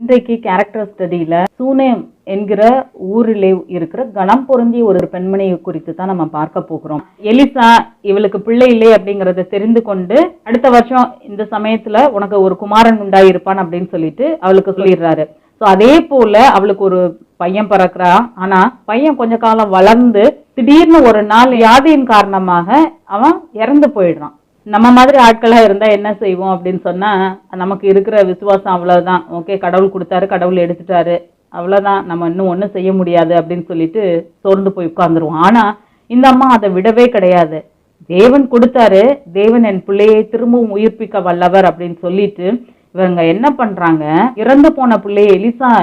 இன்றைக்கு கேரக்டர் ஸ்டடியில சூனேம் என்கிற ஊரிலே இருக்கிற கணம் பொருந்திய ஒரு பெண்மணியை குறித்து தான் நம்ம பார்க்க போகிறோம். எலிசா இவளுக்கு பிள்ளை இல்லை அப்படிங்கறத தெரிந்து கொண்டு அடுத்த வருஷம் இந்த சமயத்துல உனக்கு ஒரு குமாரன் உண்டாயிருப்பான் அப்படின்னு சொல்லிட்டு அவளுக்கு சொல்லிடுறாரு. சோ அதே போல அவளுக்கு ஒரு பையன் பிறக்கிறா. ஆனா பையன் கொஞ்ச காலம் வளர்ந்து திடீர்னு ஒரு நாள் வியாதியின் காரணமாக அவன் இறந்து போயிடுறான். நம்ம மாதிரி ஆட்களா இருந்தா என்ன செய்வோம் அப்படின்னு சொன்னா, நமக்கு இருக்கிற விசுவாசம் அவ்வளவுதான். ஓகே, கடவுள் கொடுத்தாரு, கடவுள் எடுத்துட்டாரு, அவ்வளவுதான், நம்ம இன்னும் ஒண்ணும் செய்ய முடியாது அப்படின்னு சொல்லிட்டு சோர்ந்து போய் உட்கார்ந்துருவோம். ஆனா இந்த அம்மா அதை விடவே கிடையாது. தேவன் கொடுத்தாரு, தேவன் என் பிள்ளையை திரும்பவும் உயிர்ப்பிக்க வல்லவர் அப்படின்னு சொல்லிட்டு இவங்க என்ன பண்றாங்க, இறந்து போன பிள்ளையை எலிசா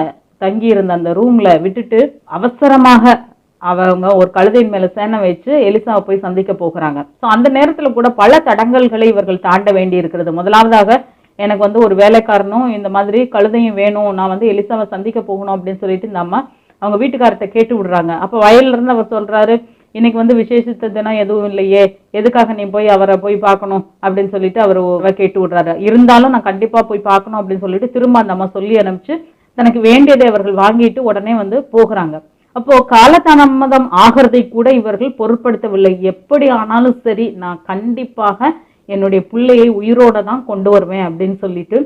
தங்கி இருந்த அந்த ரூம்ல விட்டுட்டு அவசரமாக அவங்க ஒரு கழுதையின் மேல சேனை வச்சு எலிசாவை போய் சந்திக்க போகிறாங்க. சோ அந்த நேரத்துல கூட பல தடங்கல்களை இவர்கள் தாண்ட வேண்டி இருக்கிறது. முதலாவதாக எனக்கு ஒரு வேலைக்காரனும் இந்த மாதிரி கழுதையும் வேணும், நான் எலிசாவை சந்திக்க போகணும் அப்படின்னு சொல்லிட்டு இந்த அம்மா அவங்க வீட்டுக்காரத்தை கேட்டு விடுறாங்க. அப்ப வயல்ல இருந்து அவர் சொல்றாரு, இன்னைக்கு விசேஷித்த தினம் எதுவும் இல்லையே, எதுக்காக நீ போய் அவரை போய் பார்க்கணும் அப்படின்னு சொல்லிட்டு அவர் கேட்டு விடுறாரு. இருந்தாலும் நான் கண்டிப்பா போய் பார்க்கணும் அப்படின்னு சொல்லிட்டு திரும்ப அந்த அம்மா சொல்லி அனுப்பிச்சு தனக்கு வேண்டியதை அவர்கள் வாங்கிட்டு உடனே போகிறாங்க. அப்போ காலதாமதம் ஆகிறதை கூட இவர்கள் பொருட்படுத்தவில்லை. எப்படி ஆனாலும் சரி, நான் கண்டிப்பாக என்னுடைய பிள்ளையை உயிரோட தான் கொண்டு வருவேன் அப்படின்னு சொல்லிட்டு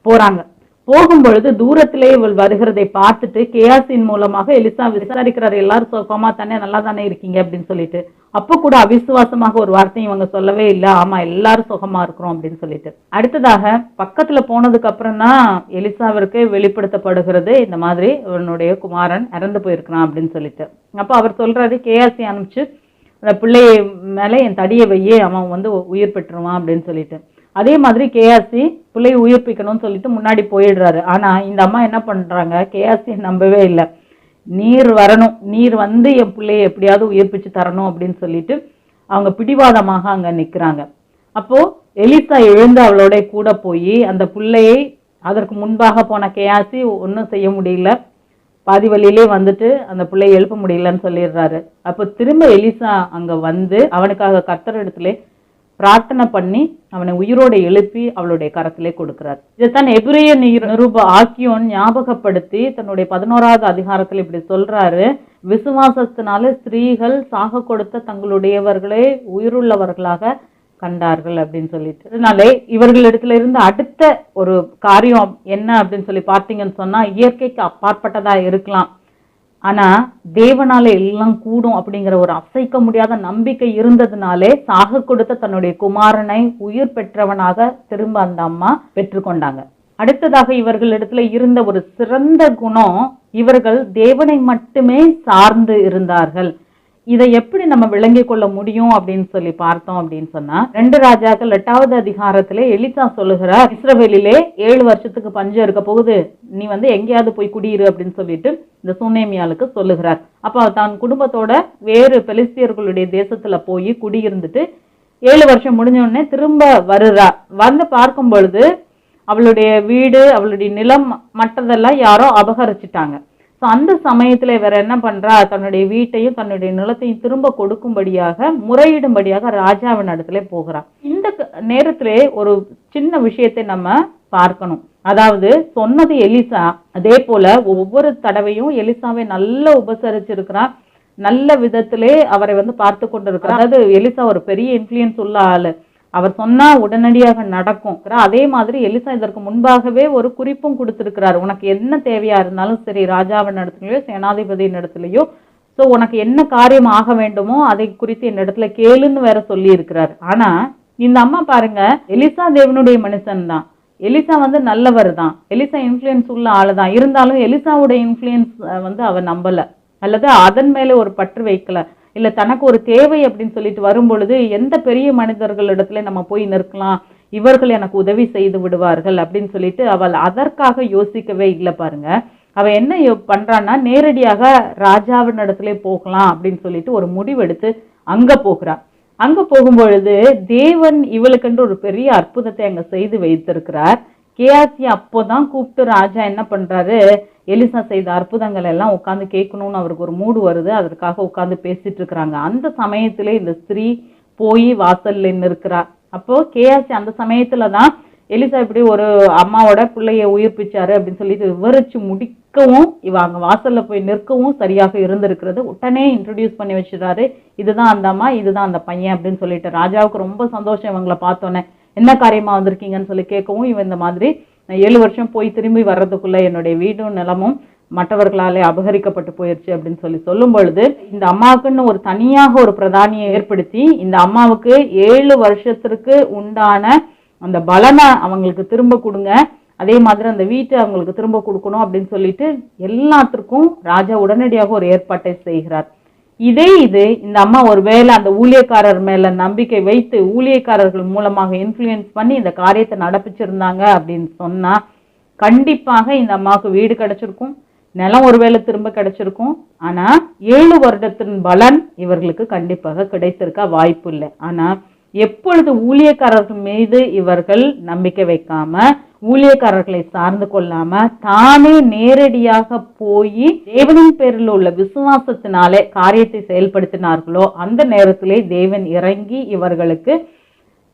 போறாங்க. போகும் பொழுது தூரத்திலே இவள் வருகிறதை பார்த்துட்டு கேயாசின் மூலமாக எலிசா விசாரிக்கிறார், எல்லாரும் சுகமா தானே, நல்லா தானே இருக்கீங்க அப்படின்னு சொல்லிட்டு. அப்ப கூட அவிசுவாசமாக ஒரு வார்த்தையும் இவங்க சொல்லவே இல்லை, ஆமா எல்லாரும் சுகமா இருக்கிறோம் அப்படின்னு சொல்லிட்டு. அடுத்ததாக பக்கத்துல போனதுக்கு அப்புறம் தான் எலிசாவிற்கு வெளிப்படுத்தப்படுகிறது, இந்த மாதிரி இவனுடைய குமாரன் இறந்து போயிருக்கிறான் அப்படின்னு சொல்லிட்டு. அப்ப அவர் சொல்றாரு, கேயாசி அனுப்பிச்சு அந்த பிள்ளை மேல என் தடியை வையே, அவன் உயிர் பெற்றுருவான் அப்படின்னு சொல்லிட்டு. அதே மாதிரி கேஆர்சி பிள்ளையை உயிர்ப்பிக்கணும்னு சொல்லிட்டு முன்னாடி போயிடுறாரு. ஆனா இந்த அம்மா என்ன பண்றாங்க, கேஆர்சி நம்பவே இல்லை. நீர் வரணும், நீர் என் பிள்ளையை எப்படியாவது உயிர்ப்பிச்சு தரணும் அப்படின்னு சொல்லிட்டு அவங்க பிடிவாதமாக அங்க நிக்கிறாங்க. அப்போ எலிசா எழுந்து அவளோட கூட போய் அந்த பிள்ளையை, அதற்கு முன்பாக போன கேஆர்சி ஒன்றும் செய்ய முடியல, பாதி வழியிலே அந்த பிள்ளையை எழுப்ப முடியலன்னு சொல்லிடுறாரு. அப்போ திரும்ப எலிசா அங்க அவனுக்காக கர்த்தர் இடத்துல பிரார்த்தனை பண்ணி அவனை உயிரோட எழுப்பி அவளுடைய கரத்திலே கொடுக்கிறார். இதைத்தான் எபிரேய நிருப ஆக்கியோன் ஞாபகப்படுத்தி தன்னுடைய 11வது அதிகாரத்தில் இப்படி சொல்றாரு, விசுவாசத்தினால ஸ்திரீகள் சாக கொடுத்த தங்களுடையவர்களே உயிருள்ளவர்களாக கண்டார்கள் அப்படின்னு சொல்லிட்டு. அதனாலே இவர்களிடத்துல இருந்து அடுத்த ஒரு காரியம் என்ன அப்படின்னு சொல்லி பார்த்தீங்கன்னு சொன்னா, இயற்கைக்கு அப்பாற்பட்டதா இருக்கலாம், ஆனா தேவனால எல்லாம் கூடும் அப்படிங்கிற ஒரு அசைக்க முடியாத நம்பிக்கை இருந்ததுனாலே சாக கொடுத்த தன்னுடைய குமாரனை உயிர் பெற்றவனாக திரும்ப அந்த அம்மா பெற்றுக்கொண்டாங்க. அடுத்ததாக இவர்களிடத்துல இருந்த ஒரு சிறந்த குணம், இவர்கள் தேவனை மட்டுமே சார்ந்து இருந்தார்கள். இதை எப்படி நம்ம விளங்கி கொள்ள முடியும் அப்படின்னு சொல்லி பார்த்தோம் அப்படின்னு சொன்னா, 2 ராஜாக்கள் 8வது அதிகாரத்திலே எலிசா சொல்லுகிறார், இஸ்ரவேலிலே 7 வருஷத்துக்கு பஞ்சம் இருக்க போகுது, நீ எங்கேயாவது போய் குடியிரு அப்படின்னு சொல்லிட்டு இந்த சூனேமியாளுக்கு சொல்லுகிறார். அப்ப தான் குடும்பத்தோட வேறு பெலிஸ்தியர்களுடைய தேசத்துல போய் குடியிருந்துட்டு 7 வருஷம் முடிஞ்ச உடனே திரும்ப வருறா. பார்க்கும் பொழுது அவளுடைய வீடு, அவளுடைய நிலம் மற்றதெல்லாம் யாரோ அபகரிச்சுட்டாங்க. அந்த சமயத்துல வேற என்ன பண்றா, தன்னுடைய வீட்டையும் தன்னுடைய நிலத்தையும் திரும்ப கொடுக்கும்படியாக முறையிடும்படியாக ராஜாவின் இடத்துல போகிறா. இந்த நேரத்திலே ஒரு சின்ன விஷயத்தை நம்ம பார்க்கணும். அதாவது சொன்னது எலிசா, அதே போல ஒவ்வொரு தடவையும் எலிசாவை நல்ல உபசரிச்சிருக்கிறா, நல்ல விதத்திலே அவரை பார்த்து கொண்டிருக்கிறார். அதாவது எலிசா ஒரு பெரிய இன்ஃப்ளூயன்ஸ் உள்ள ஆளு, அவர் சொன்னா உடனடியாக நடக்கும். அதே மாதிரி எலிசா இதற்கு முன்பாகவே ஒரு குறிப்பும் கொடுத்திருக்கிறார், உனக்கு என்ன தேவையா இருந்தாலும் சரி, ராஜாவின் இடத்துலயோ சேனாதிபதியின் இடத்துலயோ, சோ உனக்கு என்ன காரியம் ஆக வேண்டுமோ அதை குறித்து என் இடத்துல கேளுன்னு வேற சொல்லி இருக்கிறார். ஆனா இந்த அம்மா பாருங்க, எலிசா தேவனுடைய மனுஷன் தான், எலிசா நல்லவர் தான், எலிசா இன்ஃப்ளூயன்ஸ் உள்ள ஆளுதான், இருந்தாலும் எலிசாவுடைய இன்ஃப்ளூயன்ஸ் அவ நம்பல, அல்லது அதன் மேல ஒரு பற்று வைக்கல, இல்ல தனக்கு ஒரு தேவை அப்படின்னு சொல்லிட்டு வரும் பொழுது எந்த பெரிய மனிதர்களிடத்துல நம்ம போய் நிற்கலாம், இவர்கள் எனக்கு உதவி செய்து விடுவார்கள் அப்படின்னு சொல்லிட்டு அவள் அதற்காக யோசிக்கவே இல்லை. பாருங்க, அவ என்ன பண்றான்னா, நேரடியாக ராஜாவின் இடத்துல போகலாம் அப்படின்னு சொல்லிட்டு ஒரு முடிவெடுத்து அங்க போகிறா. அங்க போகும் பொழுது தேவன் இவளுக்கென்று ஒரு பெரிய அற்புதத்தை அங்க செய்து வைத்திருக்கிறார். கேஆசி அப்போதான் கூப்பிட்டு ராஜா என்ன பண்றாரு, எலிசா செய்த அற்புதங்கள் எல்லாம் உட்காந்து கேட்கணும்னு அவருக்கு ஒரு மூடு வருது, அதற்காக உட்காந்து பேசிட்டு இருக்கிறாங்க. அந்த சமயத்திலே இந்த ஸ்திரீ போய் வாசல்ல நிற்கிறா. அப்போ கேஆசி அந்த சமயத்துலதான் எலிசா இப்படி ஒரு அம்மாவோட பிள்ளைய உயிர்ப்பிச்சாரு அப்படின்னு சொல்லிட்டு விவரிச்சு முடிக்கவும் இவ அங்க வாசல்ல போய் நிற்கவும் சரியாக இருந்திருக்கிறது. உடனே இன்ட்ரடியூஸ் பண்ணி வச்சிடறாரு, இதுதான் அந்த அம்மா, இதுதான் அந்த பையன் அப்படின்னு சொல்லிட்டு. ராஜாவுக்கு ரொம்ப சந்தோஷம் இவங்களை பார்த்தோன்னே. என்ன காரியமா வந்திருக்கீங்கன்னு சொல்லி கேட்கவும், இவன் இந்த மாதிரி 7 வருஷம் போய் திரும்பி வர்றதுக்குள்ள என்னுடைய வீடும் நிலமும் மற்றவர்களாலே அபகரிக்கப்பட்டு போயிருச்சு அப்படின்னு சொல்லும் பொழுது, இந்த அம்மாவுக்குன்னு ஒரு தனியாக ஒரு பிரதானியை ஏற்படுத்தி இந்த அம்மாவுக்கு 7 வருஷத்திற்கு உண்டான அந்த பலனை அவங்களுக்கு திரும்ப கொடுங்க, அதே மாதிரி அந்த வீட்டை அவங்களுக்கு திரும்ப கொடுக்கணும் அப்படின்னு சொல்லிட்டு எல்லாத்திற்கும் ராஜா உடனடியாக ஒரு ஏற்பாட்டை செய்கிறார். இது இந்த அம்மா ஒருவேளை அந்த ஊழியக்காரர் மேல நம்பிக்கை வைத்து ஊழியக்காரர்கள் மூலமாக இன்ஃப்ளூயன்ஸ் பண்ணி இந்த காரியத்தை நடப்பிச்சிருந்தாங்க அப்படின்னு சொன்னா கண்டிப்பாக இந்த அம்மாவுக்கு வீடு கிடைச்சிருக்கும், நிலம் ஒருவேளை திரும்ப கிடைச்சிருக்கும். ஆனா 7 வருடத்தின் பலன் இவர்களுக்கு கண்டிப்பாக கிடைத்திருக்க வாய்ப்பு இல்லை. ஆனா எப்பொழுது ஊழியக்காரர்கள் மீது இவர்கள் நம்பிக்கை வைக்காம ஊழியக்காரர்களை சார்ந்து கொள்ளாம தானே நேரடியாக போய் தேவனின் பேரில் உள்ள விசுவாசத்தினாலே காரியத்தை செயல்படுத்தினார்களோ அந்த நேரத்திலே தேவன் இறங்கி இவர்களுக்கு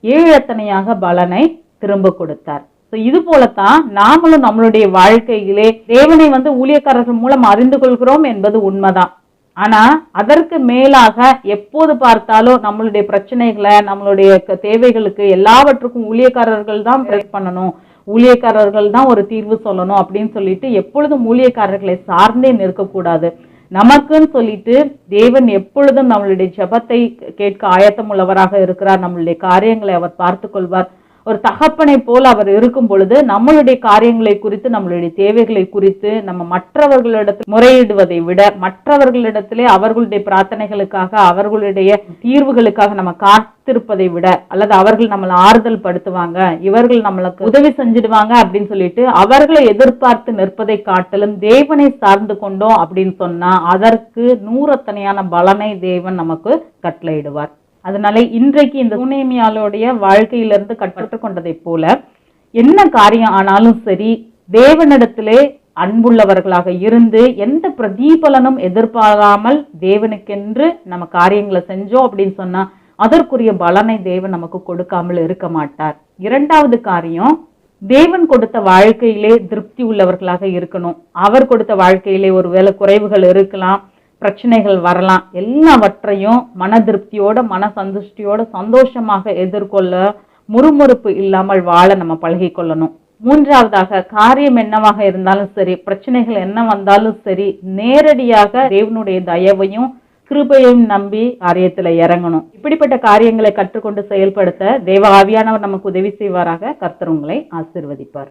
7 எத்தனையாக பலனை திரும்ப கொடுத்தார். இது போலத்தான் நாமளும் நம்மளுடைய வாழ்க்கையிலே தேவனை ஊழியக்காரர்கள் மூலம் அறிந்து கொள்கிறோம் என்பது உண்மைதான். ஆனா அதற்கு மேலாக எப்போது பார்த்தாலும் நம்மளுடைய பிரச்சனைகளை நம்மளுடைய தேவைகளுக்கு எல்லாவற்றுக்கும் ஊழியக்காரர்கள் தான் ப்ரே பண்ணணும், ஊழியக்காரர்கள் தான் ஒரு தீர்வு சொல்லணும் அப்படின்னு சொல்லிட்டு எப்பொழுதும் ஊழியக்காரர்களை சார்ந்தே நிற்கக்கூடாது. நமக்குன்னு சொல்லிட்டு தேவன் எப்பொழுதும் நம்மளுடைய ஜெபத்தை கேட்க ஆயத்தம் உள்ளவராக இருக்கிறார். நம்மளுடைய காரியங்களை அவர் பார்த்து கொள்வார். ஒரு தகப்பனை போல அவர் இருக்கும் பொழுது நம்மளுடைய காரியங்களை குறித்து நம்மளுடைய தேவைகளை குறித்து நம்ம மற்றவர்களிடத்தில் முறையிடுவதை விட மற்றவர்களிடத்திலே அவர்களுடைய பிரார்த்தனைகளுக்காக அவர்களுடைய தீர்வுகளுக்காக நம்ம காத்திருப்பதை விட அல்லது அவர்கள் நம்மளை ஆறுதல் படுத்துவாங்க, இவர்கள் நம்மளுக்கு உதவி செஞ்சிடுவாங்க அப்படின்னு சொல்லிட்டு அவர்களை எதிர்பார்த்து நிற்பதை காட்டிலும் தேவனை சார்ந்து கொண்டோம் அப்படின்னு சொன்னா அதற்கு 100 பலனை தேவன் நமக்கு கட்டளையிடுவார். அதனால இன்றைக்கு இந்த சூனேமியாளுடைய வாழ்க்கையிலிருந்து கற்றுக்கொண்டதை போல என்ன காரியம் ஆனாலும் சரி தேவனிடத்திலே அன்புள்ளவர்களாக இருந்து எந்த பிரதிபலனும் எதிர்பாராமல் தேவனுக்கென்று நம்ம காரியங்களை செஞ்சோம் அப்படின்னு சொன்னா அதற்குரிய பலனை தேவன் நமக்கு கொடுக்காமல் இருக்க மாட்டார். 2வது காரியம், தேவன் கொடுத்த வாழ்க்கையிலே திருப்தி உள்ளவர்களாக இருக்கணும். அவர் கொடுத்த வாழ்க்கையிலே ஒருவேளை குறைவுகள் இருக்கலாம், பிரச்சனைகள் வரலாம், எல்லாவற்றையும் மன திருப்தியோட மன சந்துஷ்டியோட சந்தோஷமாக எதிர்கொள்ள முறுமுறுப்பு இல்லாமல் வாழ நம்ம பழகி கொள்ளணும். 3வதாக காரியம் என்னவாக இருந்தாலும் சரி, பிரச்சனைகள் என்ன வந்தாலும் சரி, நேரடியாக தேவனுடைய தயவையும் கிருபையும் நம்பி காரியத்துல இறங்கணும். இப்படிப்பட்ட காரியங்களை கற்றுக்கொண்டு செயல்படுத்த தேவ ஆவியானவர் நமக்கு உதவி செய்வாராக. கர்த்தர் உங்களை ஆசீர்வதிப்பார்.